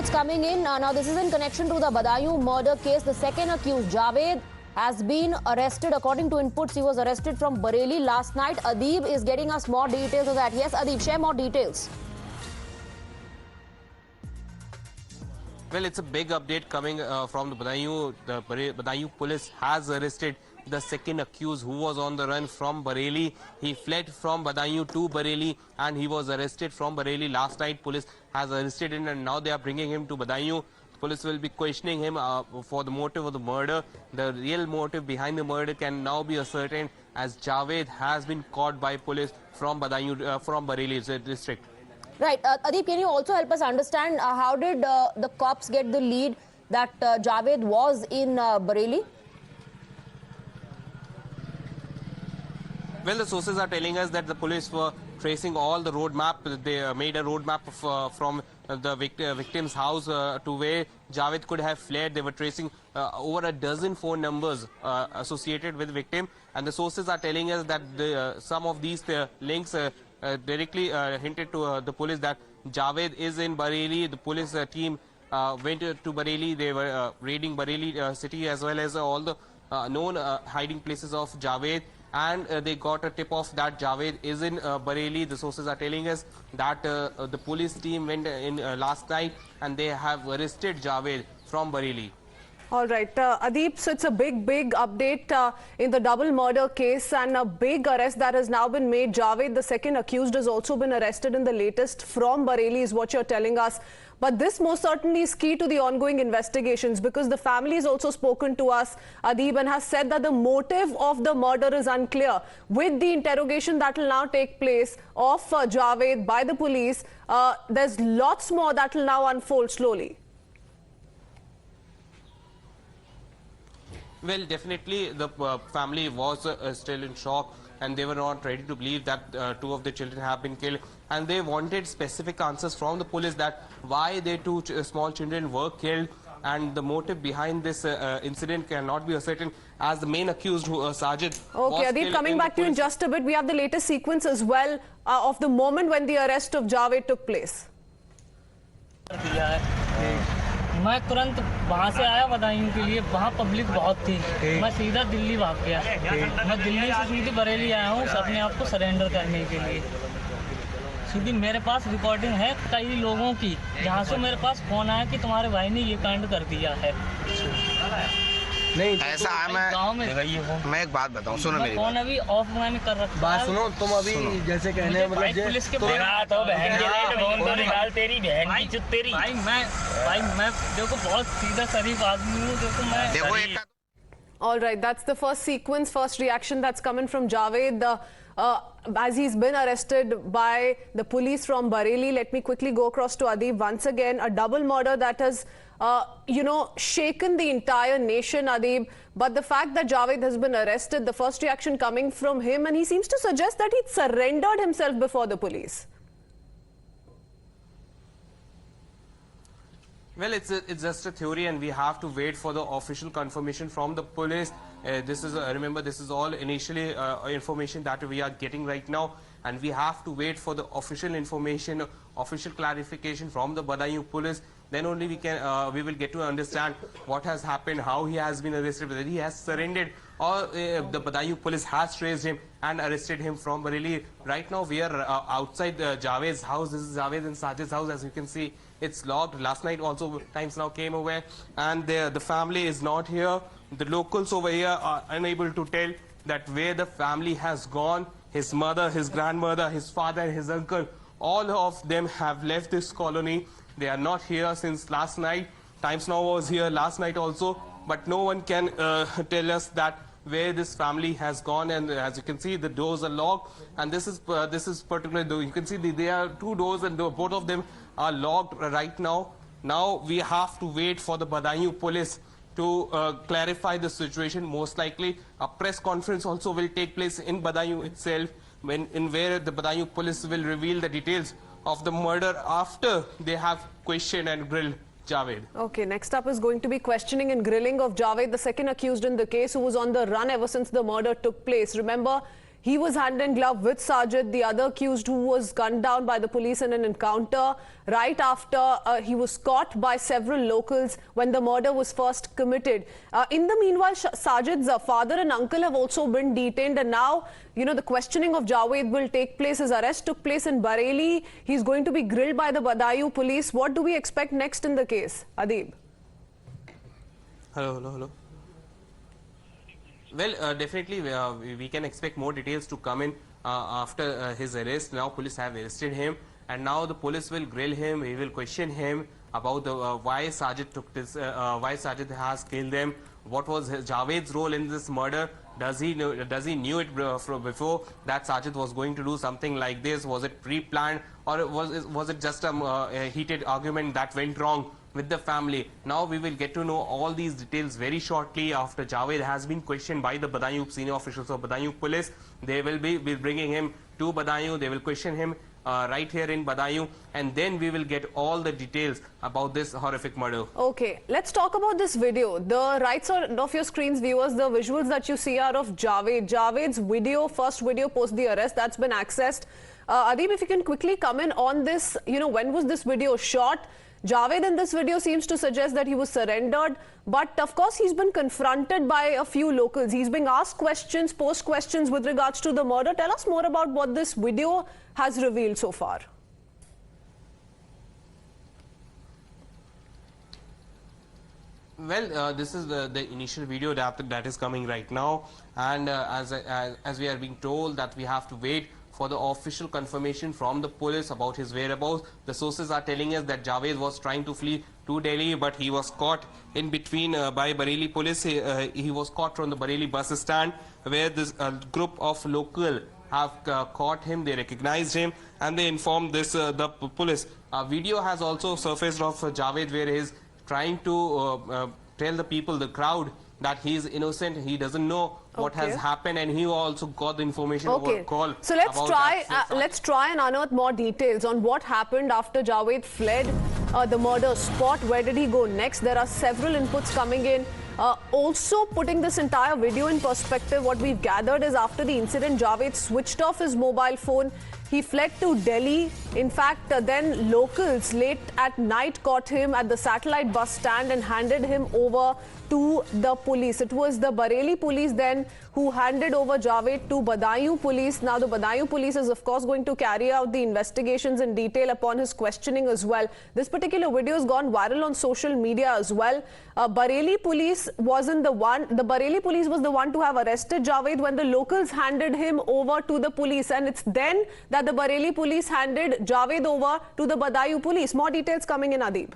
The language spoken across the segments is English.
updates coming in. Now, this is in connection to the Budaun murder case. The second accused, Javed, has been arrested. According to inputs, he was arrested from Bareilly last night. Adib is getting us more details of that. Yes, Adib, share more details. Well, it's a big update coming from the Budaun. The Budaun police has arrested the second accused who was on the run from Bareilly. He fled from Budaun to Bareilly and he was arrested from Bareilly last night. Police has arrested him and now they are bringing him to Budaun. Police will be questioning him for the motive of the murder. The real motive behind the murder can now be ascertained as Javed has been caught by police from Budaun, from Bareilly district. Right. Adib, can you also help us understand how did the cops get the lead that Javed was in Bareilly? Well, the sources are telling us that the police were tracing all the roadmap. They made a roadmap from the victim's house to where Javed could have fled. They were tracing over a dozen phone numbers associated with the victim. And the sources are telling us that some of these links directly hinted to the police that Javed is in Bareilly. The police team went to Bareilly. They were raiding Bareilly city as well as all the known hiding places of Javed. And they got a tip off that Javed is in Bareilly. The sources are telling us that the police team went in last night and they have arrested Javed from Bareilly. All right, Adib, so it's a big update in the double murder case and a big arrest that has now been made. Javed, the second accused, has also been arrested in the latest from Bareilly is what you're telling us. But this most certainly is key to the ongoing investigations because the family has also spoken to us, Adib, and has said that the motive of the murder is unclear. With the interrogation that will now take place of Javed by the police, there's lots more that will now unfold slowly. Well, definitely the family was still in shock and they were not ready to believe that two of the children have been killed. And they wanted specific answers from the police that why their two small children were killed. And the motive behind this incident cannot be ascertained as the main accused, Sajid. Okay, Adib, coming back to you in just a bit. We have the latest sequence as well of the moment when the arrest of Javed took place. मैं तुरंत वहाँ से आया बदायूं के लिए, वहाँ public बहुत थी। मैं सीधा दिल्ली भाग गया। मैं दिल्ली से सीधी बरेली आया हूँ अपने आप को सरेंडर करने के लिए। सीधी मेरे पास रिकॉर्डिंग है कई लोगों की जहाँ से मेरे पास फोन आया कि तुम्हारे भाई ने ये कांड कर दिया है। नहीं ऐसा है। मैं एक बात बताऊं, सुनो मेरी फोन अभी ऑफ मैंने कर रखा है। बात सुनो, तुम अभी जैसे कहने मतलब पुलिस के तो बहन के फोन तो निकाल, तेरी बहन की चुत तेरी। भाई मैं देखो बहुत सीधा शरीफ आदमी हूँ। देखो मैं All right, that's the first sequence, first reaction that's coming from Javed as he's been arrested by the police from Bareilly. Let me quickly go across to Adib once again. A double murder that has, shaken the entire nation, Adib. But the fact that Javed has been arrested, the first reaction coming from him, and he seems to suggest that he'd surrendered himself before the police. Well, it's just a theory and we have to wait for the official confirmation from the police. Remember, this is all initially information that we are getting right now. And we have to wait for the official information, official clarification from the Budaun police. Then only we will get to understand what has happened, how he has been arrested, whether he has surrendered or the Budaun police has traced him and arrested him from Bareilly. Right now we are outside Javed's house. This is Javed and Sajid's house. As you can see, it's locked. Last night also Times Now came over and the family is not here. The locals over here are unable to tell that where the family has gone. His mother, his grandmother, his father, his uncle, all of them have left this colony. They are not here since last night. Times Now was here last night also, but no one can tell us that where this family has gone. And as you can see, the doors are locked. And this is particularly, you can see there are two doors and both of them are locked right now. Now we have to wait for the Budaun police to clarify the situation. Most likely a press conference also will take place in Budaun itself, where the Budaun police will reveal the details of the murder after they have questioned and grilled Javed. Okay, next up is going to be questioning and grilling of Javed, the second accused in the case, who was on the run ever since the murder took place. Remember, He was hand in glove with Sajid, the other accused who was gunned down by the police in an encounter right after he was caught by several locals when the murder was first committed. In the meanwhile, Sajid's father and uncle have also been detained, and now, the questioning of Javed will take place. His arrest took place in Bareilly. He's going to be grilled by the Budaun police. What do we expect next in the case? Adib. Hello. Well, definitely we can expect more details to come in after his arrest. Now police have arrested him, and now the police will grill him. We will question him about the why Sajid took this, why Sajid has killed them. What was Javed's role in this murder? Does he knew it from before that Sajid was going to do something like this? Was it pre-planned, or was it just a heated argument that went wrong with the family? Now we will get to know all these details very shortly after Javed has been questioned by the Budaun senior officials of Budaun police. They will be bringing him to Budaun. They will question him right here in Budaun, and then we will get all the details about this horrific murder. Okay, let's talk about this video. The rights of your screens, viewers, the visuals that you see are of Javed. Javed's video, first video post the arrest, that's been accessed. Adib, if you can quickly comment on this, when was this video shot? Javed in this video seems to suggest that he was surrendered, but of course he's been confronted by a few locals. He's being asked questions, posed questions with regards to the murder. Tell us more about what this video has revealed so far. Well, this is the initial video that is coming right now, and as we are being told that we have to wait for the official confirmation from the police about his whereabouts. The sources are telling us that Javed was trying to flee to Delhi, but he was caught in between by Bareilly police. He was caught from the Bareilly bus stand, where this group of local have caught him. They recognized him, and they informed the police. A video has also surfaced of Javed, where he is trying to tell the people, the crowd, that he is innocent. He doesn't know what has happened, and he also got the information over call. So let's try and unearth more details on what happened after Javed fled the murder spot. Where did he go next? There are several inputs coming in. Also putting this entire video in perspective, what we've gathered is after the incident, Javed switched off his mobile phone. He fled to Delhi. In fact, then locals late at night caught him at the satellite bus stand and handed him over to the police. It was the Bareilly police then who handed over Javed to Budaun police. Now the Budaun police is of course going to carry out the investigations in detail upon his questioning as well. This particular video has gone viral on social media as well. Bareilly police wasn't the one. The Bareilly police was the one to have arrested Javed when the locals handed him over to the police, and it's then that the Bareilly police handed Javed over to the Budaun police. More details coming in, Adib.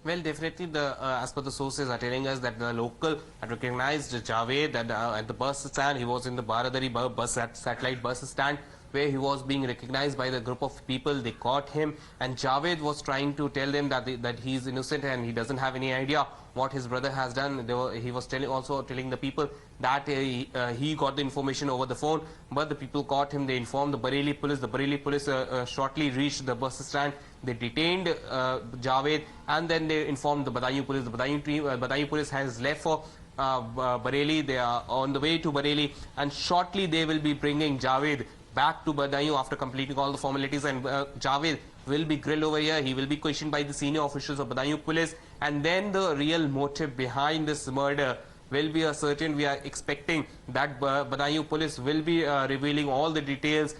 Well, definitely, as per the sources are telling us that the local had recognized Javed at the bus stand. He was in the Bareilly satellite bus stand, where he was being recognized by the group of people. They caught him, and Javed was trying to tell them that he is innocent and he doesn't have any idea what his brother has done. He was also telling the people that he got the information over the phone, but the people caught him. They informed the Bareilly police. The Bareilly police shortly reached the bus stand. They detained Javed, and then they informed the Budaun police. The Budaun police has left for Bareilly. They are on the way to Bareilly, and shortly they will be bringing Javed back to Budaun after completing all the formalities, and Javed will be grilled over here. He will be questioned by the senior officials of Budaun police, and then the real motive behind this murder will be ascertained. We are expecting that Budaun police will be revealing all the details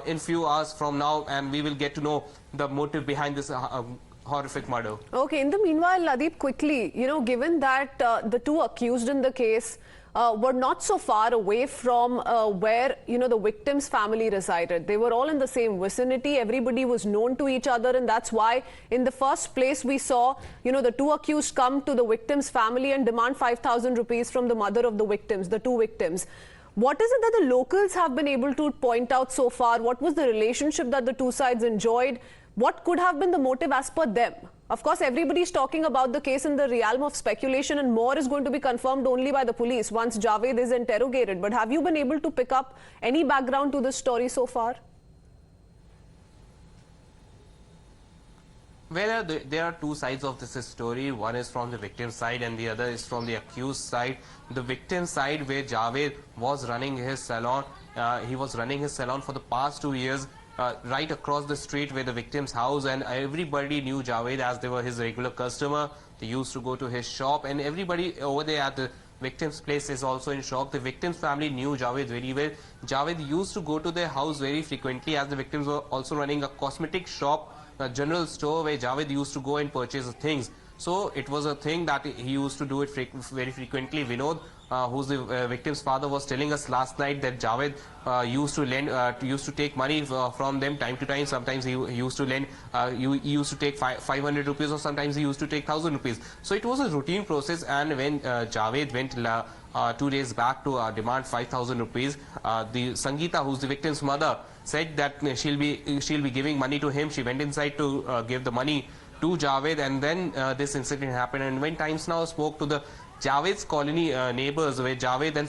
in few hours from now, and we will get to know the motive behind this horrific murder. Okay, in the meanwhile, Ladeep, quickly, given that the two accused in the case were not so far away from where, the victim's family resided. They were all in the same vicinity. Everybody was known to each other, and that's why in the first place we saw, the two accused come to the victim's family and demand 5,000 rupees from the mother of the victims, the two victims. What is it that the locals have been able to point out so far? What was the relationship that the two sides enjoyed? What could have been the motive as per them? Of course, everybody is talking about the case in the realm of speculation, and more is going to be confirmed only by the police once Javed is interrogated. But have you been able to pick up any background to this story so far? Well, there are two sides of this story. One is from the victim side and the other is from the accused side. The victim side, where Javed was running his salon, he was running his salon for the past 2 years, right across the street where the victim's house, and everybody knew Javed as they were his regular customer. They used to go to his shop, and everybody over there at the victim's place is also in shock. The victim's family knew Javed very well. Javed used to go to their house very frequently, as the victims were also running a cosmetic shop, a general store where Javed used to go and purchase things. So it was a thing that he used to do it very frequently. Vinod, who's the victim's father, was telling us last night that Javed used to take money from them time to time. Sometimes he used to lend, he used to take 500 rupees, or sometimes he used to take 1,000 rupees. So it was a routine process. And when Javed went 2 days back to demand 5,000 rupees, the Sangeeta, who's the victim's mother, said that she'll be giving money to him. She went inside to give the money to Javed, and then this incident happened. And when Times Now spoke to the Javed's colony neighbors, where Javed and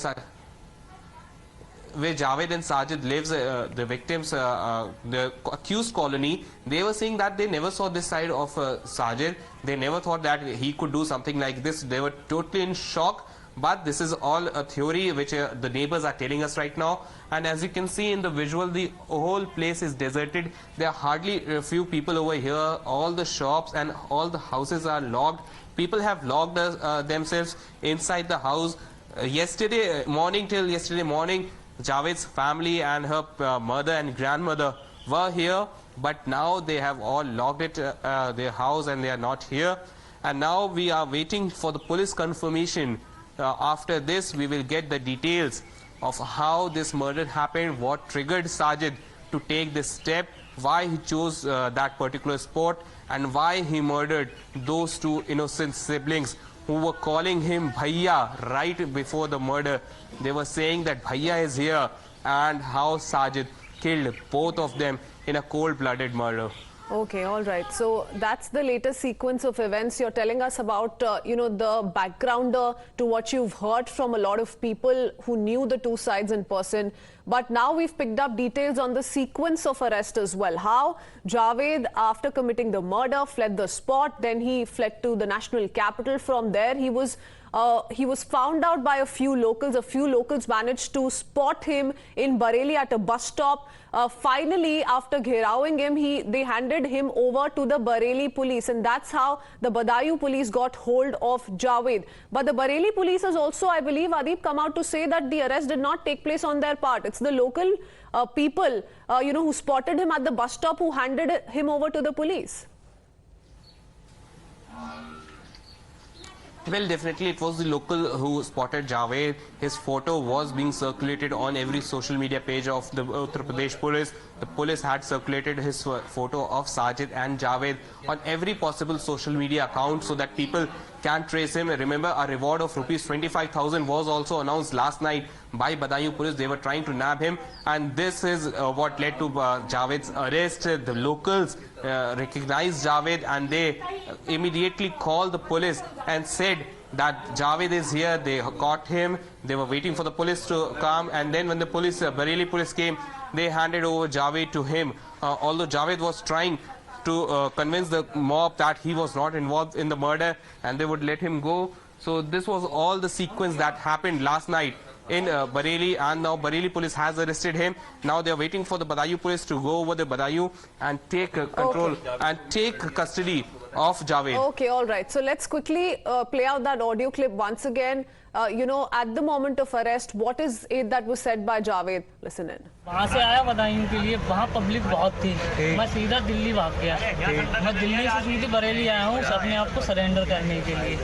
Sajid lives, the victims, the accused colony, they were saying that they never saw this side of Sajid. They never thought that he could do something like this. They were totally in shock. But this is all a theory which the neighbors are telling us right now. And as you can see in the visual, the whole place is deserted. There are hardly a few people over here. All the shops and all the houses are locked. People have locked themselves inside the house. Yesterday morning, Javed's family and her mother and grandmother were here. But now they have all locked their house, and they are not here. And now we are waiting for the police confirmation. After this, we will get the details of how this murder happened, what triggered Sajid to take this step, why he chose that particular spot, and why he murdered those two innocent siblings who were calling him Bhaiya right before the murder. They were saying that Bhaiya is here, and how Sajid killed both of them in a cold-blooded murder. Okay, all right. So that's the latest sequence of events. You're telling us about, the background to what you've heard from a lot of people who knew the two sides in person. But now we've picked up details on the sequence of arrest as well. How Javed, after committing the murder, fled the spot. Then he fled to the national capital. From there, he was found out by a few locals. A few locals managed to spot him in Bareilly at a bus stop. Finally, after gherawing him, they handed him over to the Bareilly police, and that's how the Badaयूं police got hold of Javed. But the Bareilly police has also, I believe, Adib, come out to say that the arrest did not take place on their part. It's the local people, who spotted him at the bus stop, who handed him over to the police. Well, definitely it was the local who spotted Javed. His photo was being circulated on every social media page of the Uttar Pradesh police. The police had circulated his photo of Sajid and Javed on every possible social media account so that people can trace him. Remember, a reward of rupees 25,000 was also announced last night by Badaयूं police. They were trying to nab him, and this is what led to Javed's arrest. The locals recognized Javed, and they immediately called the police and said that Javed is here. They caught him. They were waiting for the police to come, and then when the police, Bareilly police came, they handed over Javed to him. Although Javed was trying to convince the mob that he was not involved in the murder and they would let him go. So this was all the sequence that happened last night in Bareilly, and now Bareilly police has arrested him. Now they are waiting for the Badaयूं police to go over the Badaयूं and take control and take custody of Javed. Okay, all right. So let's quickly play out that audio clip once again. At the moment of arrest, what is it that was said by Javed? Listen in. वहाँ से आया बदायूं के लिए, वहाँ public बहुत थी, मैं सीधा दिल्ली भाग गया। मैं दिल्ली से सीधे बरेली आया हूँ अपने आप को सरेंडर करने के लिए,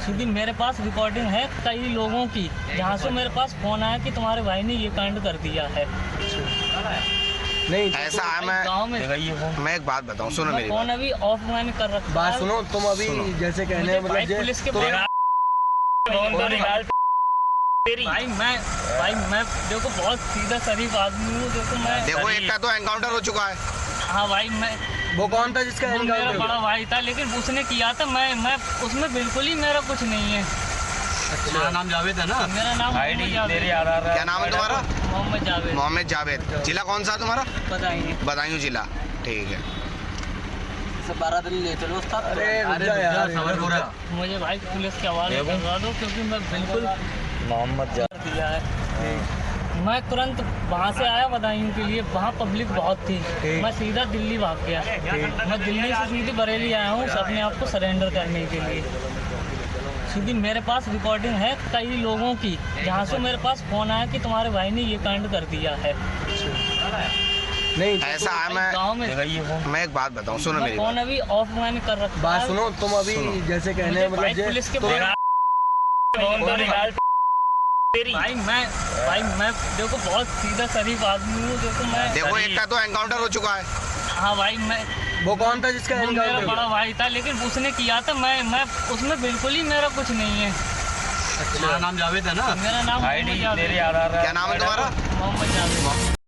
क्योंकि मेरे पास रिकॉर्डिंग है कई लोगों की जहाँ से मेरे पास फोन आया कि तुम्हारे भाई ने ये कांड कर दिया है। नहीं ऐसा है, मैं एक बात बताऊँ, सुनो मेरी फोन अभी ऑफ मैंने कर रखा। बात सुनो, तुम अभी जैसे कहने पुलिस के भाई मैं देखो बहुत सीधा शरीफ आदमी हूँ। देखो एक का तो एनकाउंटर हो चुका है। हाँ भाई, मैं वो कौन था जिसका एनकाउंटर? मेरा बड़ा भाई था, लेकिन उसने किया था, मैं उसमें बिल्कुल ही मेरा कुछ नहीं है। अच्छा, नाम जावेद है ना? मेरा नाम क्या नाम है तुम्हारा? मोहम्मद जावेद। मोहम्मद जावेद। जिला कौन सा तुम्हारा? बदायूं। बदायूं जिला, ठीक है। से 12 दिन ले चलो उस्ताद। मुझे भाई पुलिस के हवाले करवा दो, क्योंकि मैं बिल्कुल मोहम्मद दिया है। मैं तुरंत वहाँ से आया बदायूं के लिए, वहाँ पब्लिक बहुत थी, मैं सीधा दिल्ली भाग गया। मैं दिल्ली से सीधी बरेली आया हूँ अपने आप को सरेंडर करने के लिए। सीधी मेरे पास रिकॉर्डिंग है कई लोगों की, जहाँ से मेरे पास फोन आया कि तुम्हारे भाई ने ये कांड कर दिया है। नहीं ऐसा है, गाँव में मैं एक बात बताऊं, सुनो मेरी फोन अभी ऑफ मैंने कर रखा है। बात सुनो, तुम अभी जैसे कहने हैं, मतलब पुलिस के भाई मैं देखो बहुत सीधा शरीफ आदमी हूँ। देखो एक का तो एनकाउंटर हो चुका है। हाँ भाई, मैं वो कौन था जिसका वो मेरा बड़ा भाई था, लेकिन उसने किया था। मैं उसमें बिल्कुल ही मेरा कुछ नहीं है। अच्छा, नाम जावेद है ना? मेरा नाम क्या नाम है तुम्हारा? मोहम्मद जावेद।